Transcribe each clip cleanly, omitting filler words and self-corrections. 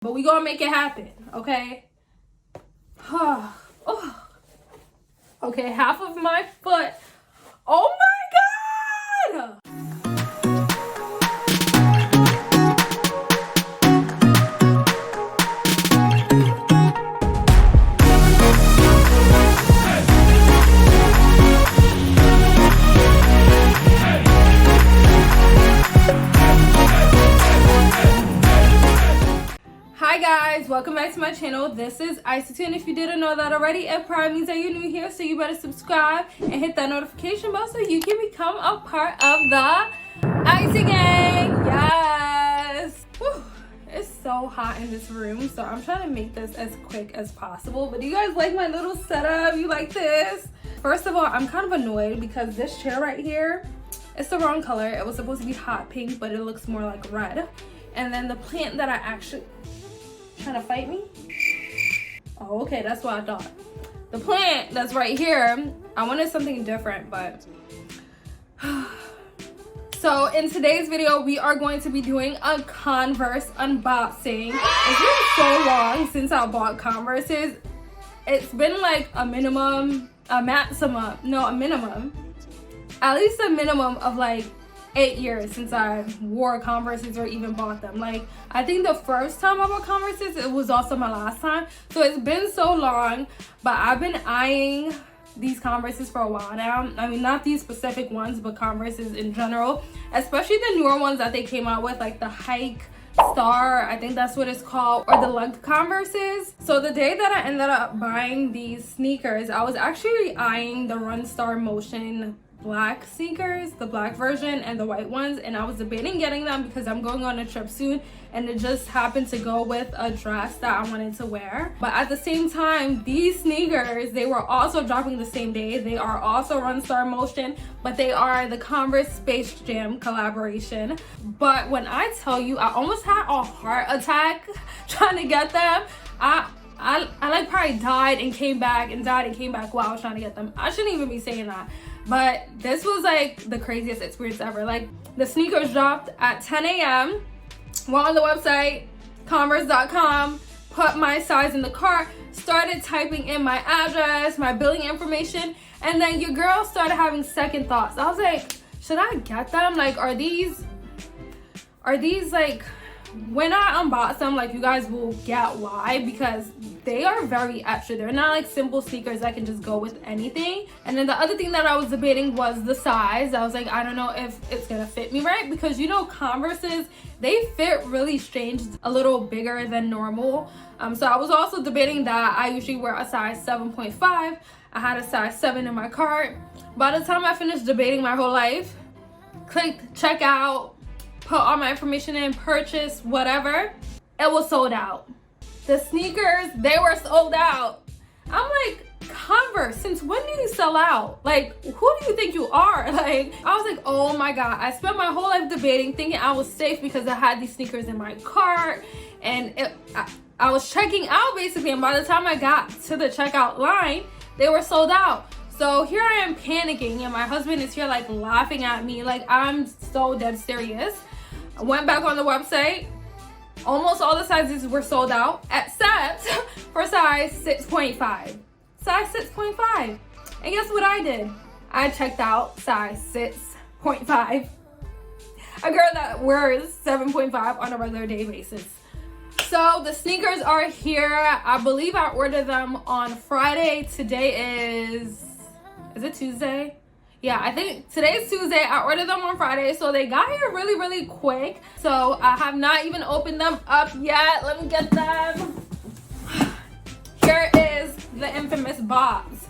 But we gonna make it happen, okay? Okay, half of my foot. Oh my god! Hi guys, welcome back to my channel. This is ICEY, and if you didn't know that already, it probably means that you're new here, so you better subscribe and hit that notification bell so you can become a part of the ICEY gang. Yes! Whew. It's so hot in this room, so I'm trying to make this as quick as possible. But do you guys like my little setup? You like this? First of all, I'm kind of annoyed because this chair right here, it's the wrong color. It was supposed to be hot pink, but it looks more like red. And then the plant that I actually... Trying to fight me? Oh, okay, that's what I thought. The plant that's right here, I wanted something different, but... So in today's video, we are going to be doing a Converse unboxing. It's been so long since I bought Converses. It's been like a minimum, at least a minimum of like 8 years since I wore Converses or even bought them. Like, I think the first time I bought Converses, it was also my last time. So it's been so long, but I've been eyeing these Converses for a while now. I mean, not these specific ones, but Converses in general, especially the newer ones that they came out with, like the Hike Star, I think that's what it's called, or the lugged Converses. So the day that I ended up buying these sneakers, I was actually eyeing the Run Star Motion black sneakers, the black version and the white ones, and I was debating getting them because I'm going on a trip soon and it just happened to go with a dress that I wanted to wear. But at the same time, these sneakers, they were also dropping the same day. They are also Run Star Motion, but they are the Converse Space Jam collaboration. But when I tell you, I almost had a heart attack trying to get them. I like probably died and came back while I was trying to get them. I shouldn't even be saying that. But this was like the craziest experience ever. Like, the sneakers dropped at 10 a.m. Went on the website, converse.com, put my size in the cart, started typing in my address, my billing information, and then your girl started having second thoughts. I was like, should I get them? Like, are these like, when I unbox them, like, you guys will get why, because they are very extra. They're not like simple sneakers that can just go with anything. And then the other thing that I was debating was the size. I was like, I don't know if it's gonna fit me right, because you know, Converses, they fit really strange, a little bigger than normal. So I was also debating that. I usually wear a size 7.5. I had a size 7 in my cart. By the time I finished debating my whole life, clicked checkout, put all my information in, purchase, whatever, it was sold out. The sneakers, they were sold out. I'm like, Converse, since when do you sell out? Like, who do you think you are? Like, I was like, oh my god. I spent my whole life debating, thinking I was safe because I had these sneakers in my cart, and I was checking out basically, and by the time I got to the checkout line, they were sold out. So here I am panicking, and my husband is here like laughing at me, like I'm so dead serious. I went back on the website. Almost all the sizes were sold out, except for size 6.5. Size 6.5. And guess what I did? I checked out size 6.5. A girl that wears 7.5 on a regular day basis. So the sneakers are here. I believe I ordered them on Friday. Today is it Tuesday? Yeah, I think today's Tuesday. I ordered them on Friday, so they got here really, really quick. So I have not even opened them up yet. Let me get them. Here is the infamous box.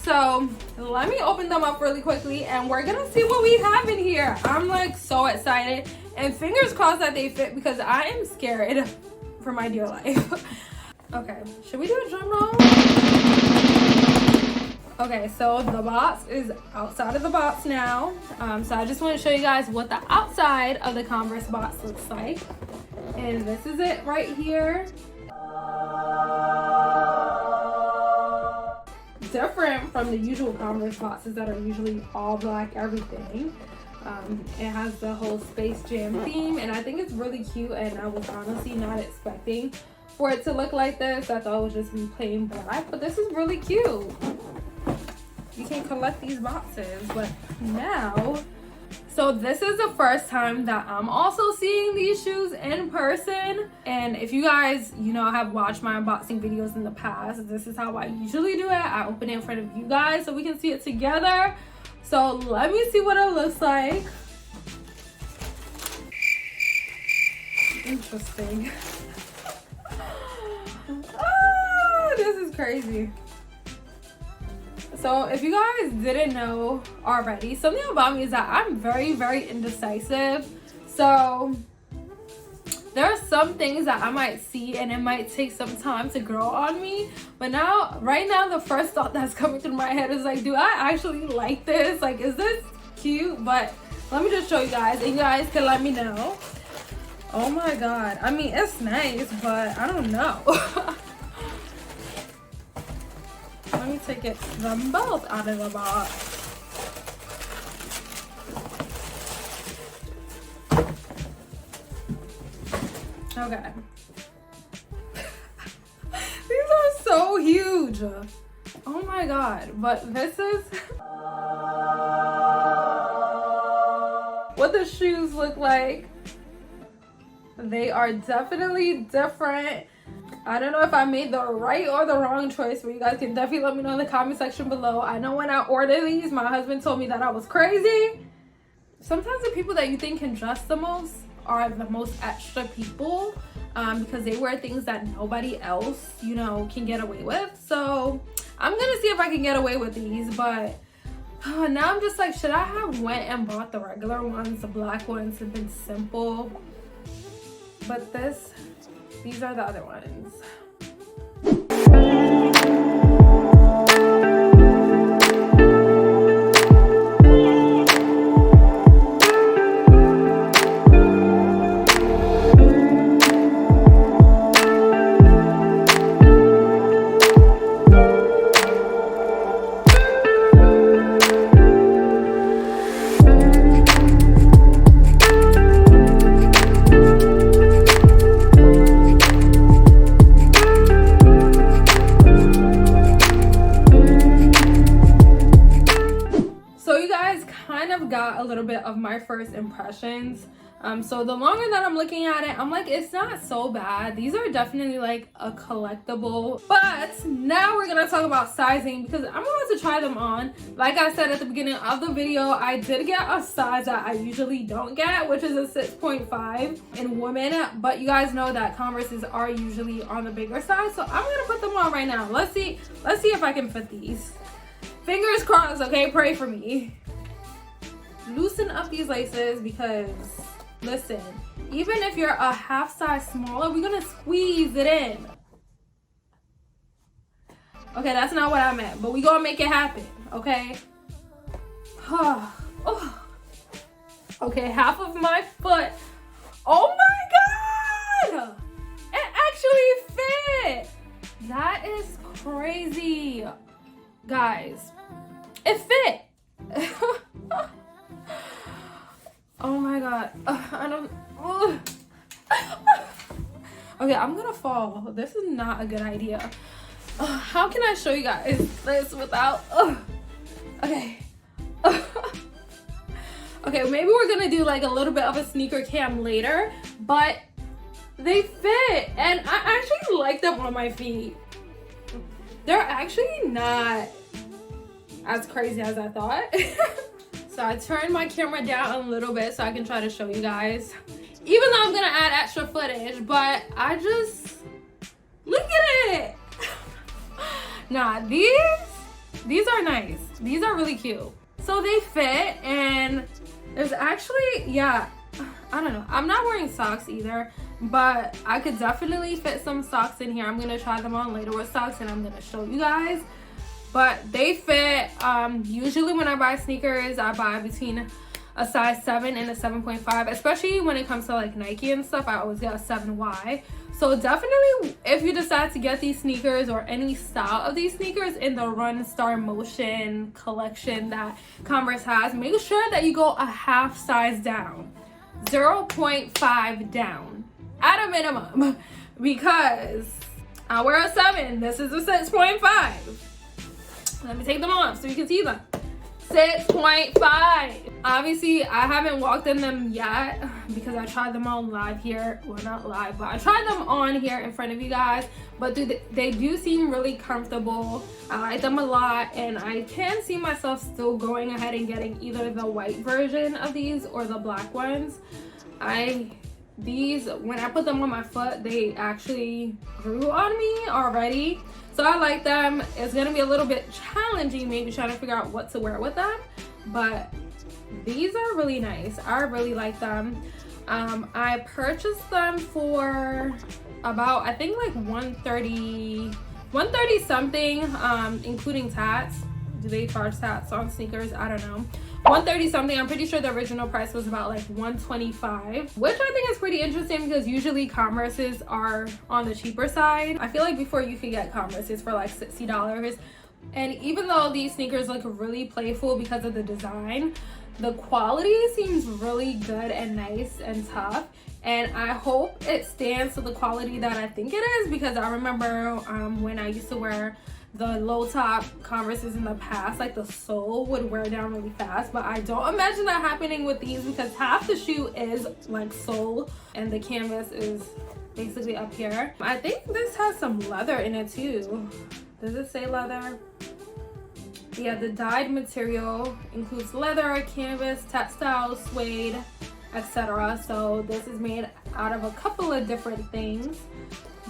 So let me open them up really quickly, and we're gonna see what we have in here. I'm like so excited, and fingers crossed that they fit, because I am scared for my dear life. Okay, should we do a drum roll? Okay, so the box is outside of the box now. So I just want to show you guys what the outside of the Converse box looks like. And this is it right here. Different from the usual Converse boxes that are usually all black everything. It has the whole Space Jam theme, and I think it's really cute, and I was honestly not expecting for it to look like this. I thought it would just be plain black, but this is really cute. You can collect these boxes. But now, so this is the first time that I'm also seeing these shoes in person. And if you guys, you know, have watched my unboxing videos in the past, this is how I usually do it. I open it in front of you guys so we can see it together. So let me see what it looks like. Interesting. Oh, this is crazy. So if you guys didn't know already, something about me is that I'm very, very indecisive. So there are some things that I might see and it might take some time to grow on me. But now, right now, the first thought that's coming through my head is like, do I actually like this? Like, is this cute? But let me just show you guys, and you guys can let me know. Oh my God. I mean, it's nice, but I don't know. Let me take them both out of the box. Okay. These are so huge. Oh my God. But this is what the shoes look like. They are definitely different. I don't know if I made the right or the wrong choice, but you guys can definitely let me know in the comment section below. I know when I ordered these, my husband told me that I was crazy. Sometimes the people that you think can dress the most are the most extra people, because they wear things that nobody else, you know, can get away with. So I'm gonna see if I can get away with these, but now I'm just like, should I have went and bought the regular ones? The black ones have been simple, but these are the other ones. Got a little bit of my first impressions. So the longer that I'm looking at it, I'm like, it's not so bad. These are definitely like a collectible. But now we're gonna talk about sizing, because I'm about to try them on. Like I said at the beginning of the video, I did get a size that I usually don't get, which is a 6.5 in women. But you guys know that Converses are usually on the bigger side, so I'm gonna put them on right now. Let's see if I can fit these. Fingers crossed, okay? Pray for me. Loosen up these laces, because listen, even if you're a half size smaller, we're gonna squeeze it in. Okay, that's not what I meant, but we gonna make it happen, okay? Oh. Okay, half of my foot. Oh my God! It actually fit! That is crazy. Guys, it fit! Oh my God. I don't. Okay, I'm gonna fall. This is not a good idea. How can I show you guys this without? Okay. Okay, maybe we're gonna do like a little bit of a sneaker cam later, but they fit, and I actually like them on my feet. They're actually not as crazy as I thought. So I turned my camera down a little bit so I can try to show you guys. Even though I'm gonna add extra footage, but I just, look at it. Nah, these are nice. These are really cute. So they fit, and there's actually, yeah, I don't know. I'm not wearing socks either, but I could definitely fit some socks in here. I'm gonna try them on later with socks, and I'm gonna show you guys. But they fit. Usually when I buy sneakers, I buy between a size 7 and a 7.5, especially when it comes to like Nike and stuff. I always get a 7Y. So definitely, if you decide to get these sneakers or any style of these sneakers in the Run Star Motion collection that Converse has, make sure that you go a half size down, 0.5 down at a minimum, because I wear a 7. This is a 6.5. Let me take them off so you can see them. 6.5. Obviously, I haven't walked in them yet because I tried them on live here. Well, not live, but I tried them on here in front of you guys. But they do seem really comfortable. I like them a lot, and I can see myself still going ahead and getting either the white version of these or the black ones. These, when I put them on my foot, they actually grew on me already. So I like them. It's gonna be a little bit challenging maybe trying to figure out what to wear with them, but these are really nice. I really like them. I purchased them for about, I think like 130 something, including tats. Do they charge tats on sneakers? I don't know. 130 something. I'm pretty sure the original price was about like 125, which I think is pretty interesting because usually Converses are on the cheaper side. I feel like before you could get Converses for like $60, and even though these sneakers look really playful because of the design, the quality seems really good and nice and tough, and I hope it stands to the quality that I think it is, because I remember when I used to wear the low top Converses in the past, like the sole would wear down really fast, but I don't imagine that happening with these because half the shoe is like sole and the canvas is basically up here. I think this has some leather in it too. Does it say leather? Yeah, the dyed material includes leather, canvas, textile, suede, etc. So this is made out of a couple of different things,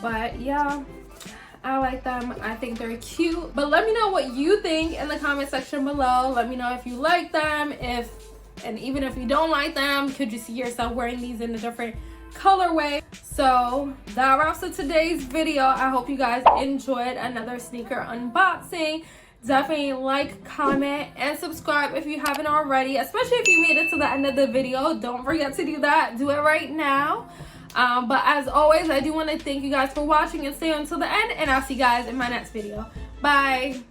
but yeah, I like them. I think they're cute. But let me know what you think in the comment section below. Let me know if you like them, and even if you don't like them, could you see yourself wearing these in a different colorway? So that wraps up today's video. I hope you guys enjoyed another sneaker unboxing. Definitely like, comment, and subscribe if you haven't already, especially if you made it to the end of the video. Don't forget to do that. Do it right now. But as always, I do want to thank you guys for watching and stay until the end, and I'll see you guys in my next video. Bye.